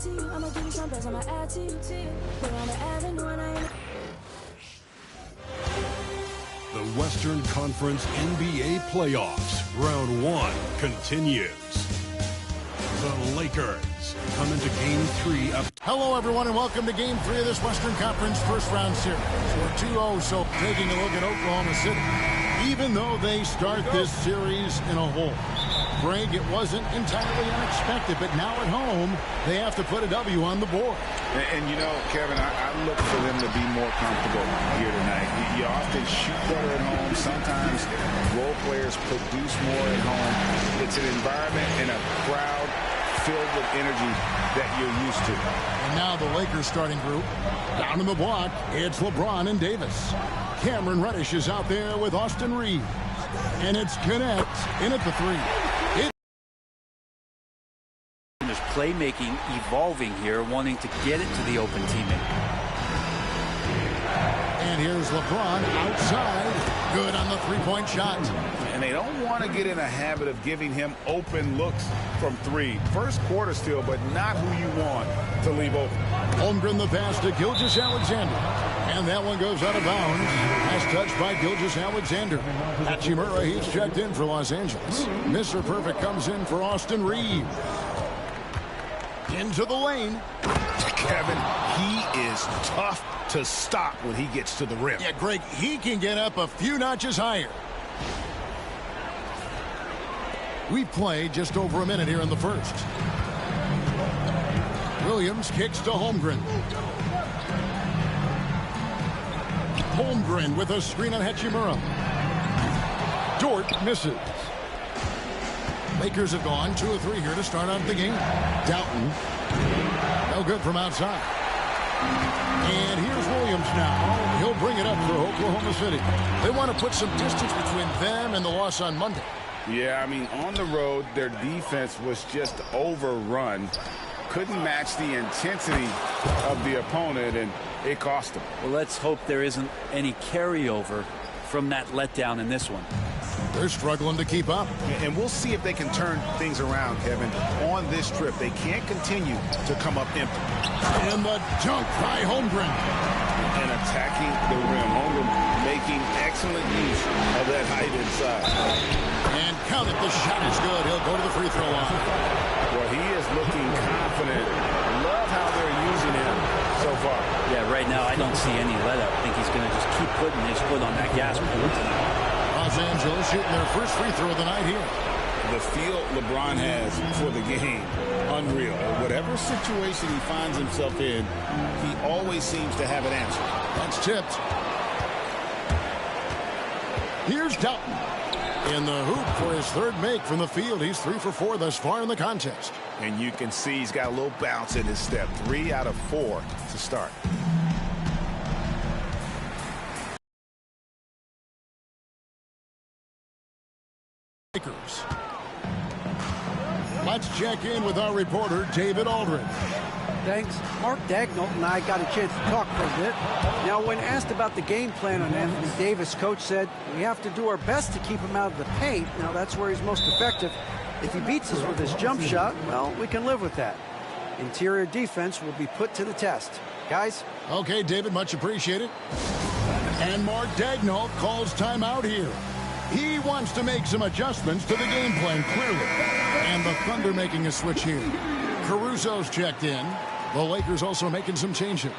to you. I'ma give you some best, I'ma add to you. Put on the avenue and I ain't. The Western Conference NBA playoffs, round 1 continues. The Lakers come into game 3 of... Hello, everyone, and welcome to game 3 of this Western Conference first-round series. We're 2-0, so taking a look at Oklahoma City. Even though they start this series in a hole. Greg, it wasn't entirely unexpected, but now at home, they have to put a W on the board. And you know, Kevin, I look for them to be more comfortable here tonight. You often shoot better at home. Sometimes role players produce more at home. It's an environment and a crowd filled with energy that you're used to. And now the Lakers starting group. Down in the block, it's LeBron and Davis. Cameron Reddish is out there with Austin Reeves. And it's Connect in at the 3. There's playmaking evolving here, wanting to get it to the open teammate. And here's LeBron outside. Good on the three-point shot. And they don't want to get in a habit of giving him open looks from 3. First quarter still, but not who you want to leave open. Holmgren the pass to Gilgeous-Alexander. And that one goes out of bounds. Nice touch by Gilgeous-Alexander. Hachimura, he's checked in for Los Angeles. Mr. Perfect comes in for Austin Reeves. Into the lane. Kevin, he is tough to stop when he gets to the rim. Yeah, Greg, he can get up a few notches higher. We played just over a minute here in the first. Williams kicks to Holmgren. Holmgren with a screen on Hachimura. Dort misses. Lakers have gone 2 of 3 here to start out the game. Doughton. No good from outside. And here's Williams now. He'll bring it up for Oklahoma City. They want to put some distance between them and the loss on Monday. Yeah, I mean, on the road, their defense was just overrun. Couldn't match the intensity of the opponent, and it cost them. Well, let's hope there isn't any carryover from that letdown in this one. They're struggling to keep up. And we'll see if they can turn things around, Kevin, on this trip. They can't continue to come up empty. And the dunk by Holmgren. And attacking the rim. Holmgren making excellent use of that height inside. And count it, the shot is good. He'll go to the free throw line. Well, he is looking confident. Love how they're using him so far. Yeah, right now I don't see any let up. I think he's going to just keep putting his foot on that gas pedal tonight. Los Angeles shooting their first free throw of the night here. The feel LeBron has for the game, unreal. Whatever situation he finds himself in, he always seems to have an answer. That's tipped. Here's Doughton. In the hoop for his third make from the field. He's 3 for 4 thus far in the contest. And you can see he's got a little bounce in his step. 3 out of 4 to start. Lakers. Let's check in with our reporter, David Aldridge. Thanks. Mark Dagnall and I got a chance to talk for a bit. Now, when asked about the game plan on Anthony Davis, coach said, we have to do our best to keep him out of the paint. Now, that's where he's most effective. If he beats us with his jump shot, well, we can live with that. Interior defense will be put to the test. Guys? Okay, David, much appreciated. And Mark Dagnall calls timeout here. He wants to make some adjustments to the game plan, clearly. And the Thunder making a switch here. Caruso's checked in. The Lakers also making some changes.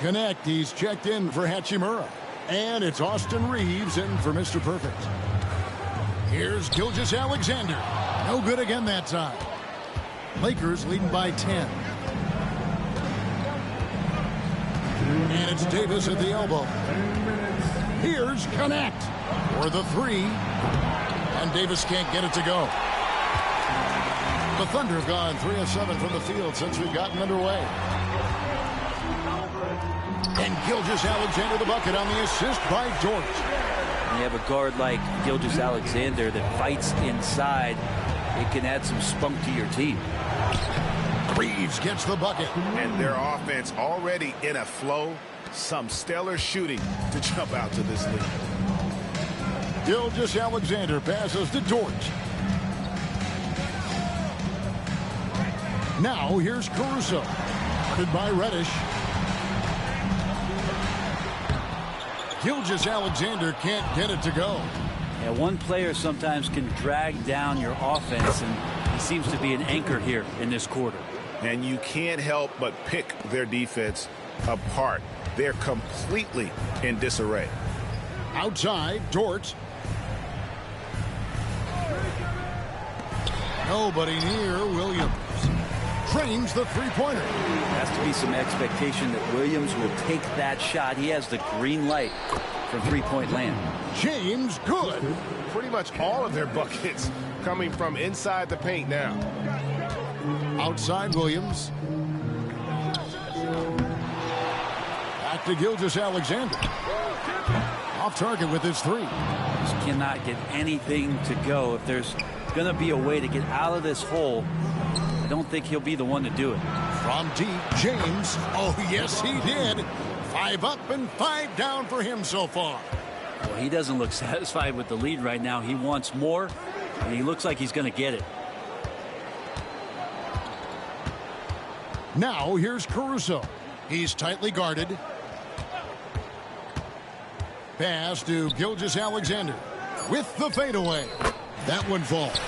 Connect, he's checked in for Hachimura. And it's Austin Reeves in for Mr. Perfect. Here's Gilgeous-Alexander. No good again that time. Lakers leading by 10. And it's Davis at the elbow. Here's Connect for the 3. And Davis can't get it to go. The Thunder have gone 3 of 7 from the field since we've gotten underway. And Gilgeous-Alexander the bucket on the assist by Dort. When you have a guard like Gilgeous-Alexander that fights inside, it can add some spunk to your team. Reeves gets the bucket. And their offense already in a flow. Some stellar shooting to jump out to this lead. Gilgeous-Alexander passes to Dort. Now here's Caruso. Guarded by Reddish. Gilgeous-Alexander can't get it to go. Yeah, one player sometimes can drag down your offense, and he seems to be an anchor here in this quarter. And you can't help but pick their defense apart. They're completely in disarray. Outside, Dort. Nobody near Williams. Trains the three-pointer. Has to be some expectation that Williams will take that shot. He has the green light from three-point land. James, good. Pretty much all of their buckets coming from inside the paint now. Outside Williams. Back to Gilgeous-Alexander. Off target with his three. Just cannot get anything to go. If there's going to be a way to get out of this hole, I don't think he'll be the one to do it. From deep, James. Oh, yes, he did. 5 up and 5 down for him so far. Well, he doesn't look satisfied with the lead right now. He wants more, and he looks like he's going to get it. Now here's Caruso. He's tightly guarded. Pass to Gilgeous-Alexander with the fadeaway. That one falls.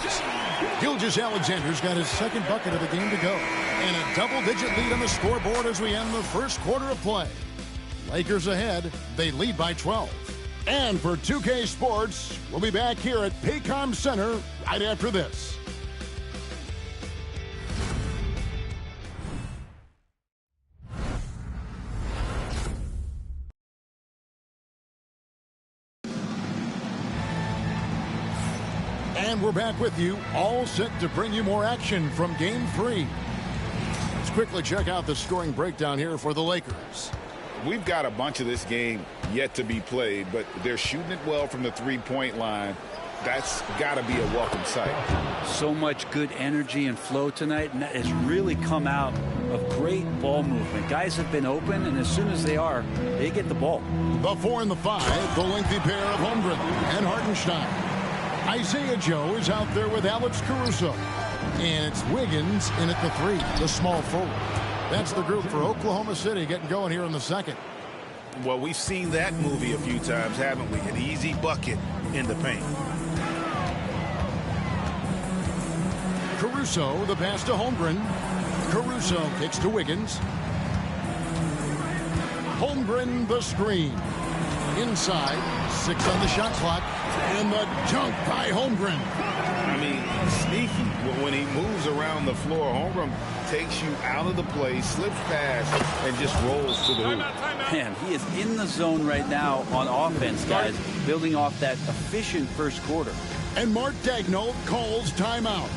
Gilgeous-Alexander's got his second bucket of the game to go. And a double-digit lead on the scoreboard as we end the first quarter of play. Lakers ahead. They lead by 12. And for 2K Sports, we'll be back here at Paycom Center right after this. And we're back with you, all set to bring you more action from Game 3. Let's quickly check out the scoring breakdown here for the Lakers. We've got a bunch of this game yet to be played, but they're shooting it well from the three-point line. That's got to be a welcome sight. So much good energy and flow tonight, and that has really come out of great ball movement. Guys have been open, and as soon as they are, they get the ball. The 4 and the 5, the lengthy pair of Holmgren and Hartenstein. Isaiah Joe is out there with Alex Caruso. And it's Wiggins in at the 3, the small forward. That's the group for Oklahoma City getting going here in the second. Well, we've seen that movie a few times, haven't we? An easy bucket in the paint. Caruso, the pass to Holmgren. Caruso kicks to Wiggins. Holmgren, the screen. Inside, 6 on the shot clock. And the dunk by Holmgren. I mean, sneaky. When he moves around the floor, Holmgren takes you out of the play, slips past, and just rolls to the hoop. Man, he is in the zone right now on offense, guys, building off that efficient first quarter. And Mark Daigneault calls timeout.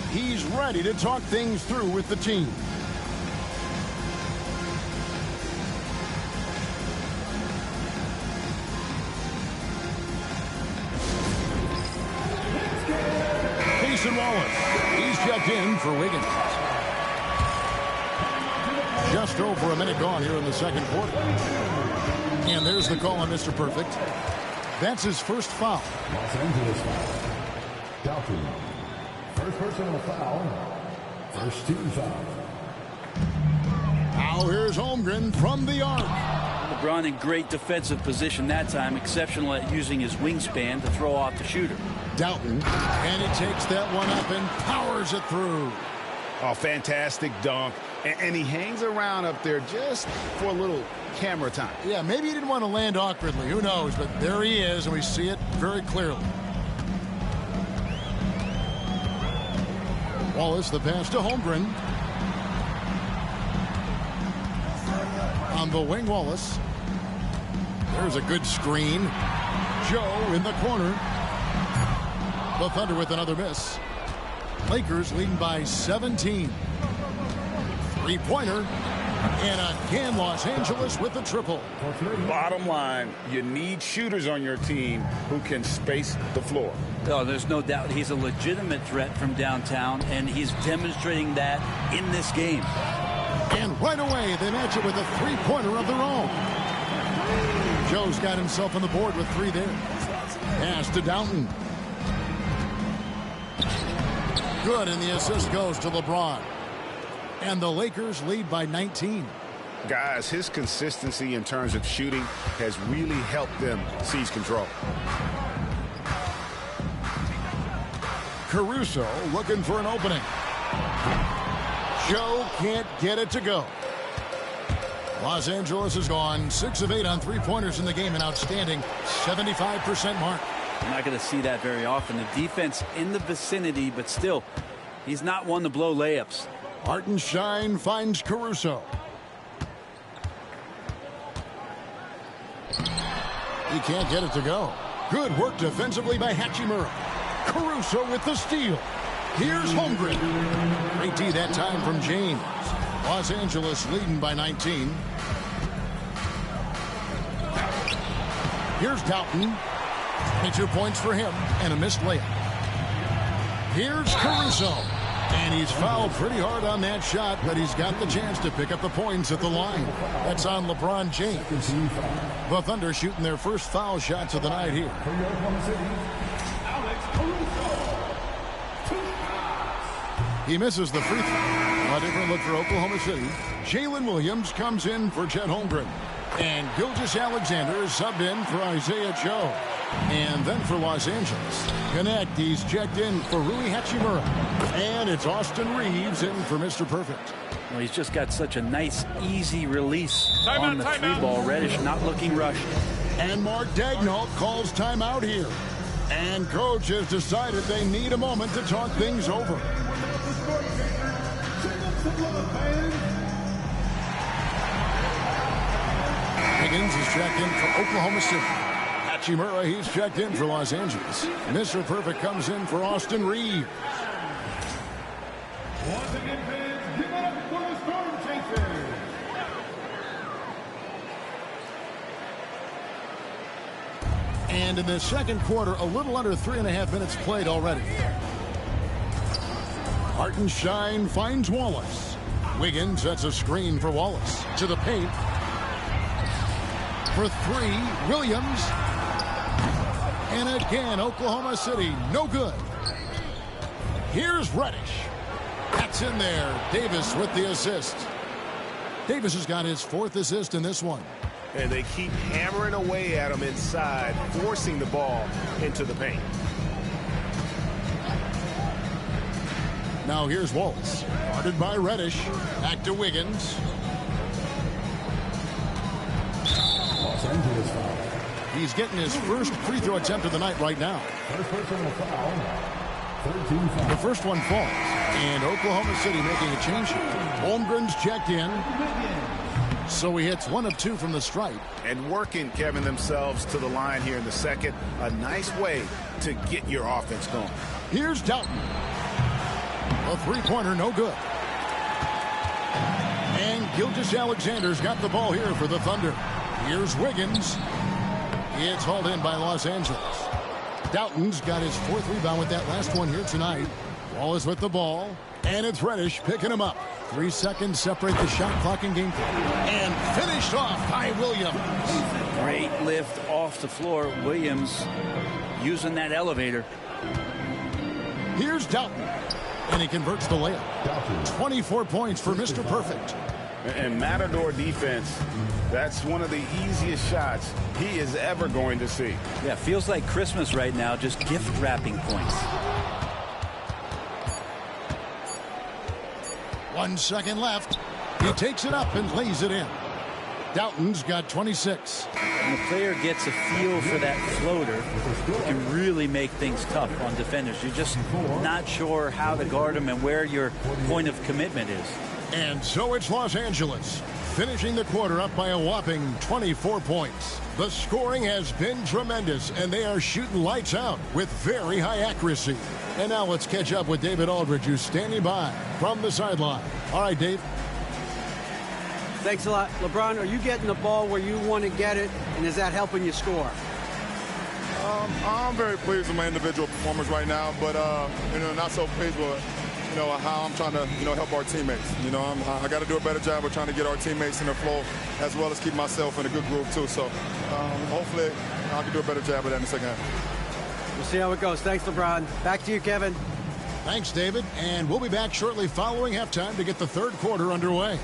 He's ready to talk things through with the team. Wallace. He's checked in for Wiggins. Just over a minute gone here in the second quarter. And there's the call on Mr. Perfect. That's his first foul. Los Angeles foul. Dalton. First personal foul. First team foul. Now here's Holmgren from the arc. LeBron in great defensive position that time. Exceptional at using his wingspan to throw off the shooter. Doughton, and he takes that one up and powers it through. Oh, fantastic dunk. And he hangs around up there just for a little camera time. Yeah, maybe he didn't want to land awkwardly. Who knows? But there he is, and we see it very clearly. Wallace, the pass to Holmgren. On the wing, Wallace. There's a good screen. Joe in the corner. The Thunder with another miss. Lakers leading by 17. Three-pointer. And again, Los Angeles with the triple. Bottom line, you need shooters on your team who can space the floor. Oh, there's no doubt he's a legitimate threat from downtown, and he's demonstrating that in this game. And right away, they match it with a three-pointer of their own. Joe's got himself on the board with 3 there. Pass to Downton. Good, and the assist goes to LeBron. And the Lakers lead by 19. Guys, his consistency in terms of shooting has really helped them seize control. Caruso looking for an opening. Joe can't get it to go. Los Angeles is gone 6 of 8 on three-pointers in the game, an outstanding 75% mark. You're not going to see that very often. The defense in the vicinity, but still, he's not one to blow layups. Hartenstein finds Caruso. He can't get it to go. Good work defensively by Hachimura. Caruso with the steal. Here's Holmgren. Great D that time from James. Los Angeles leading by 19. Here's Doughton. 22 points for him and a missed layup. Here's Caruso. And he's fouled pretty hard on that shot, but he's got the chance to pick up the points at the line. That's on LeBron James. The Thunder shooting their first foul shots of the night here. He misses the free throw. A different look for Oklahoma City. Jalen Williams comes in for Chet Holmgren. And Gilgeous-Alexander is subbed in for Isaiah Joe. And then for Los Angeles, Connect, he's checked in for Rui Hachimura. And it's Austin Reeves in for Mr. Perfect. Well, he's just got such a nice, easy release on the three ball. Reddish not looking rushed. And Mark Daigneault calls timeout here. And coach has decided they need a moment to talk things over. Higgins is checked in for Oklahoma City. Hachimura, he's checked in for Los Angeles. Mr. Perfect comes in for Austin Reeves. And in the second quarter, a little under 3.5 minutes played already. Hartenstein finds Wallace. Wiggins sets a screen for Wallace. To the paint. For three, Williams. And again, Oklahoma City, no good. Here's Reddish. That's in there. Davis with the assist. Davis has got his 4th assist in this one. And they keep hammering away at him inside, forcing the ball into the paint. Now here's Wallace. Guarded by Reddish. Back to Wiggins. Los Angeles foul. He's getting his first free throw attempt of the night right now. First personal foul. 13 foul. The first one falls. And Oklahoma City making a change here. Holmgren's checked in. So he hits 1 of 2 from the stripe. And working, Kevin, themselves to the line here in the second. A nice way to get your offense going. Here's Doughton. A three-pointer, no good. And Gilgeous-Alexander's got the ball here for the Thunder. Here's Wiggins. It's hauled in by Los Angeles. Doughton's got his 4th rebound with that last one here tonight. Wallace with the ball. And it's Reddish picking him up. 3 seconds separate the shot clock and game clock. And finished off by Williams. Great lift off the floor. Williams using that elevator. Here's Doughton. And he converts the layup. 24 points for Mr. Perfect. And Matador defense, that's one of the easiest shots he is ever going to see. Yeah, feels like Christmas right now, just gift wrapping points. 1 second left. He takes it up and lays it in. Doughton's got 26. When the player gets a feel for that floater, it can really make things tough on defenders. You're just not sure how to guard them and where your point of commitment is. And so it's Los Angeles, finishing the quarter up by a whopping 24 points. The scoring has been tremendous, and they are shooting lights out with very high accuracy. And now let's catch up with David Aldridge, who's standing by from the sideline. All right, Dave. Thanks a lot. LeBron, are you getting the ball where you want to get it, and is that helping you score? I'm very pleased with my individual performance right now, but not so pleased with how I'm trying to help our teammates. I got to do a better job of trying to get our teammates in the flow, as well as keep myself in a good groove too. So hopefully I can do a better job of that in the second half. We'll see how it goes. Thanks, LeBron. Back to you, Kevin. Thanks, David. And we'll be back shortly following halftime to get the third quarter underway.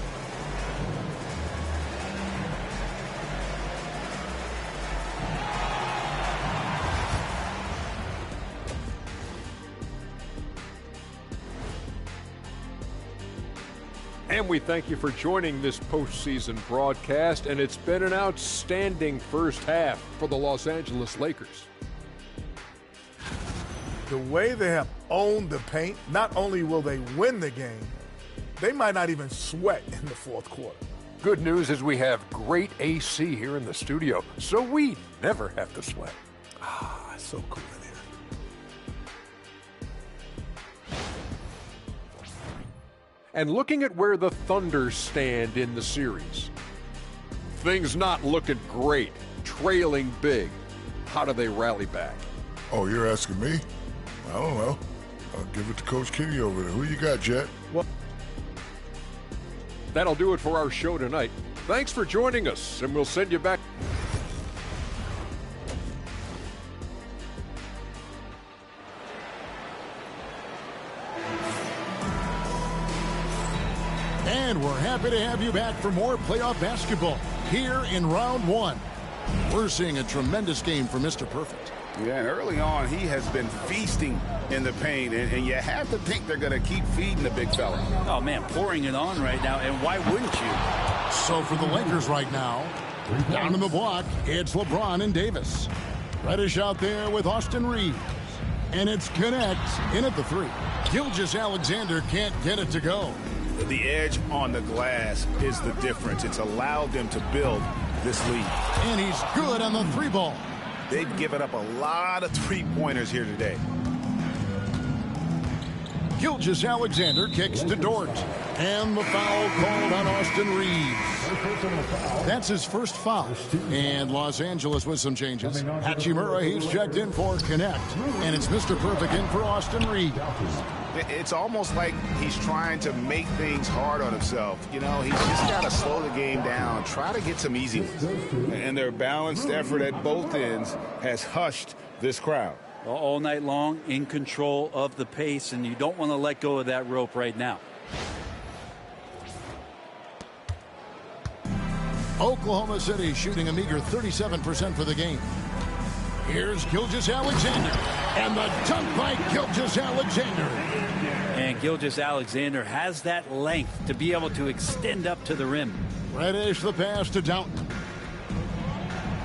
And we thank you for joining this postseason broadcast, and it's been an outstanding first half for the Los Angeles Lakers. The way they have owned the paint, not only will they win the game, they might not even sweat in the fourth quarter. Good news is we have great AC here in the studio, so we never have to sweat. Ah, it's so cool in here. And looking at where the Thunder stand in the series, things not looking great, trailing big. How do they rally back? Oh, you're asking me? I don't know. I'll give it to Coach Kenny over there. Who you got, Jet? Well, that'll do it for our show tonight. Thanks for joining us, and we'll send you back. And we're happy to have you back for more playoff basketball here in round one. We're seeing a tremendous game for Mr. Perfect. Yeah, and early on, he has been feasting in the paint, and you have to think they're going to keep feeding the big fella. Oh, man, pouring it on right now, and why wouldn't you? So for the Lakers right now, down in the block, it's LeBron and Davis. Reddish out there with Austin Reeves. And it's Connect in at the three. Gilgeous-Alexander can't get it to go. The edge on the glass is the difference. It's allowed them to build this lead. And he's good on the three ball. They've given up a lot of three-pointers here today. Gilgeous-Alexander kicks to Dort. And the foul called on Austin Reeves. That's his first foul. And Los Angeles with some changes. Hachimura, he's checked in for Connect. And it's Mr. Perfect in for Austin Reeves. It's almost like he's trying to make things hard on himself. You know, he's just got to slow the game down, try to get some easy ones. And their balanced effort at both ends has hushed this crowd. All night long, in control of the pace, and you don't want to let go of that rope right now. Oklahoma City shooting a meager 37% for the game. Here's Gilgeous-Alexander. And the dunk by Gilgeous-Alexander. And Gilgeous-Alexander has that length to be able to extend up to the rim. Reddish the pass to Downton.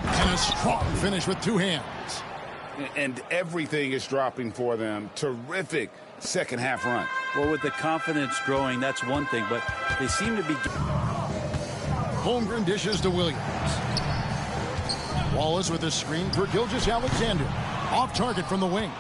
And a strong finish with two hands. And everything is dropping for them. Terrific second half run. Well, with the confidence growing, that's one thing, but they seem to be... Holmgren dishes to Williams. Wallace with a screen for Gilgeous-Alexander. Off target from the wing.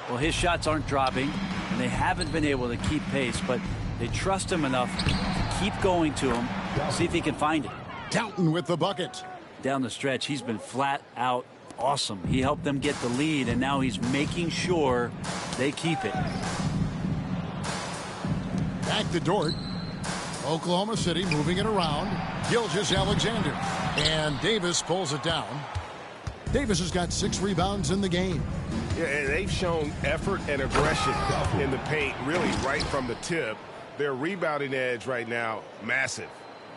Well, his shots aren't dropping, and they haven't been able to keep pace, but they trust him enough to keep going to him, see if he can find it. Downton with the bucket. Down the stretch, he's been flat out awesome. He helped them get the lead, and now he's making sure they keep it. Back to Dort. Oklahoma City moving it around. Gilgeous-Alexander. And Davis pulls it down. Davis has got 6 rebounds in the game. Yeah, and they've shown effort and aggression in the paint, really right from the tip. Their rebounding edge right now, massive.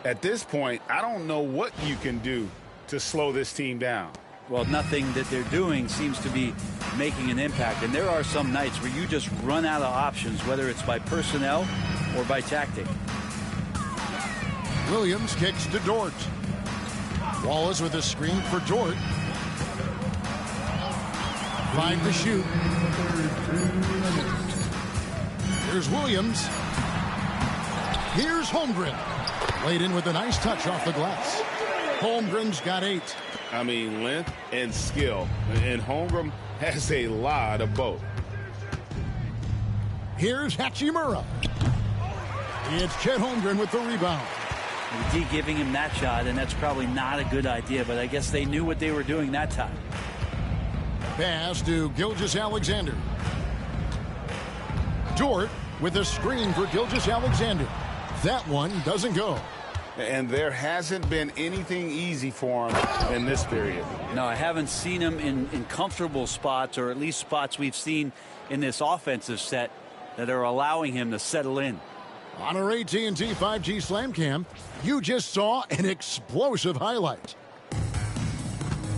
At this point, I don't know what you can do to slow this team down. Well, nothing that they're doing seems to be making an impact. And there are some nights where you just run out of options, whether it's by personnel or by tactic. Williams kicks to Dort. Wallace with a screen for Dort. 5 to shoot. Here's Williams. Here's Holmgren. Laid in with a nice touch off the glass. Holmgren's got 8. I mean, length and skill. And Holmgren has a lot of both. Here's Hachimura. It's Chet Holmgren with the rebound. D giving him that shot, and that's probably not a good idea, but I guess they knew what they were doing that time. Pass to Gilgeous-Alexander. Dort with a screen for Gilgeous-Alexander. That one doesn't go. And there hasn't been anything easy for him in this period. No, I haven't seen him in comfortable spots, or at least spots we've seen in this offensive set. that are allowing him to settle in. On our AT&T 5G Slam Cam, you just saw an explosive highlight.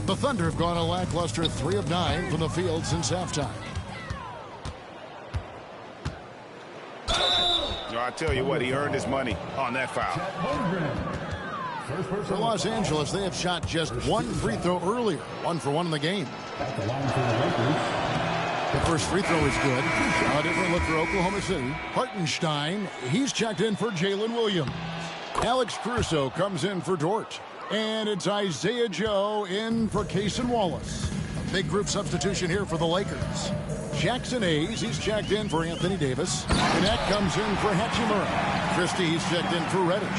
The Thunder have gone a lackluster 3 of 9 from the field since halftime. I tell you what, he earned his money on that foul. For Los Angeles, they have shot just 1 free throw earlier, 1 for 1 in the game. The first free throw is good. A different look for Oklahoma City. Hartenstein, he's checked in for Jalen Williams. Alex Caruso comes in for Dort. And it's Isaiah Joe in for Cason Wallace. A big group substitution here for the Lakers. Jackson Hayes, he's checked in for Anthony Davis. Gannett comes in for Hachimura. Christie, he's checked in for Reddish.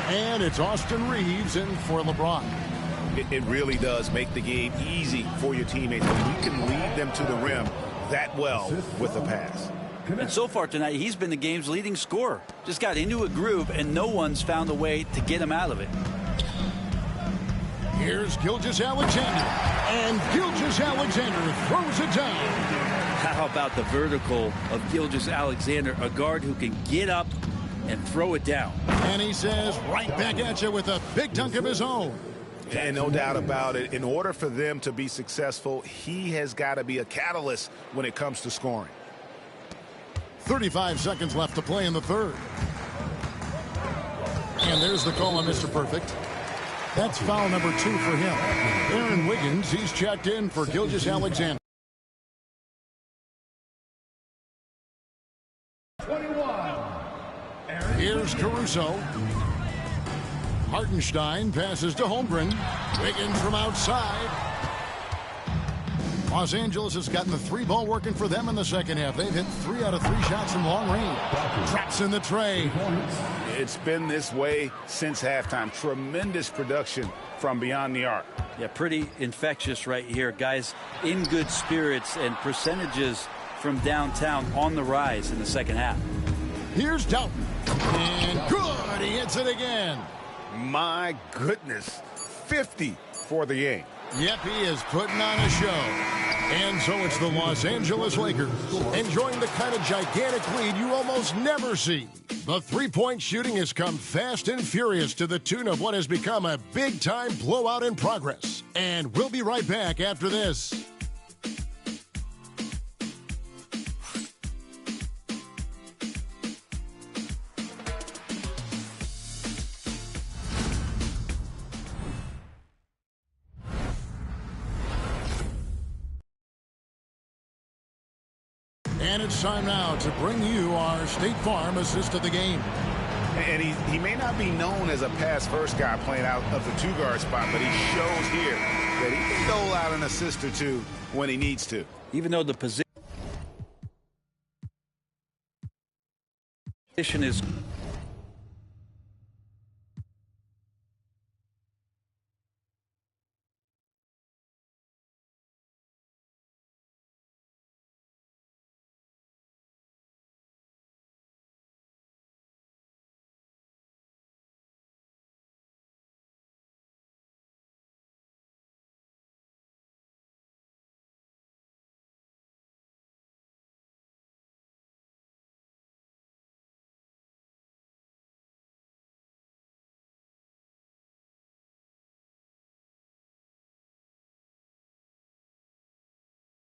And it's Austin Reeves in for LeBron. It really does make the game easy for your teammates when you can lead them to the rim that well with a pass. And so far tonight, he's been the game's leading scorer. Just got into a groove, and no one's found a way to get him out of it. Here's Gilgeous-Alexander, and Gilgeous-Alexander throws it down. How about the vertical of Gilgeous-Alexander, a guard who can get up and throw it down. And he says, right back at you with a big dunk of his own. And no doubt about it, in order for them to be successful, he has got to be a catalyst when it comes to scoring. 35 seconds left to play in the third. And there's the call on Mr. Perfect. That's foul number 2 for him. Aaron Wiggins, he's checked in for Gilgeous-Alexander. 21. Here's Caruso. Hartenstein passes to Holmgren. Wiggins from outside. Los Angeles has gotten the 3-ball working for them in the second half. They've hit 3 out of 3 shots from long range. Traps in the tray. It's been this way since halftime. Tremendous production from beyond the arc. Yeah, pretty infectious right here. Guys in good spirits, and percentages from downtown on the rise in the second half. Here's Doughton. And good. He hits it again. My goodness. 50 for the game. Yep, he is putting on a show. And so it's the Los Angeles Lakers enjoying the kind of gigantic lead you almost never see. The three-point shooting has come fast and furious to the tune of what has become a big-time blowout in progress. And we'll be right back after this. And it's time now to bring you our State Farm assist of the game. And he may not be known as a pass-first guy playing out of the 2-guard spot, but he shows here that he can dole out an assist or two when he needs to. Even though the position is